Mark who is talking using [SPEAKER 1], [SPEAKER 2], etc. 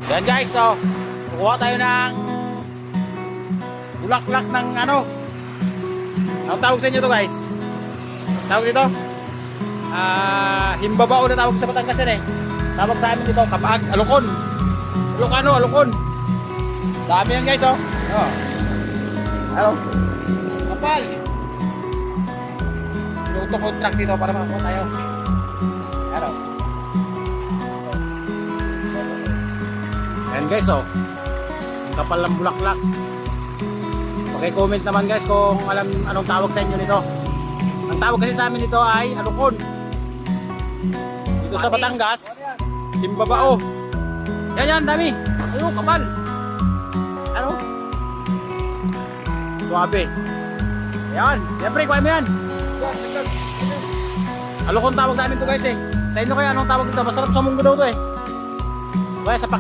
[SPEAKER 1] Yan guys, so kukuha tayo ng bulaklak ng ano. Anong tawag sa inyo to guys? Tawag dito? Himbabao na tawag sa Batangas yan eh. Tawag sa amin dito, Kapag, Alukon. Ilocano, Alukon. Dami yan guys oh. Ano? Kapal. Luto contract dito para makakuha tayo. Ano? Ayan guys oh. Ang kapal ng bulaklak. Paki-comment naman guys kung alam anong tawag sa inyo nito. Ang tawag kasi sa amin nito ay Alukon. Dito sa Batangas, Himbabao. Yan, dami. Ayun, kapal. Ano? Suabe. Ayan, siyempre, kuha mo yan. Alukon tawag sa amin to guys eh. Sa inyo kaya anong tawag dito? Masarap sa munggo daw to eh. Kaya sa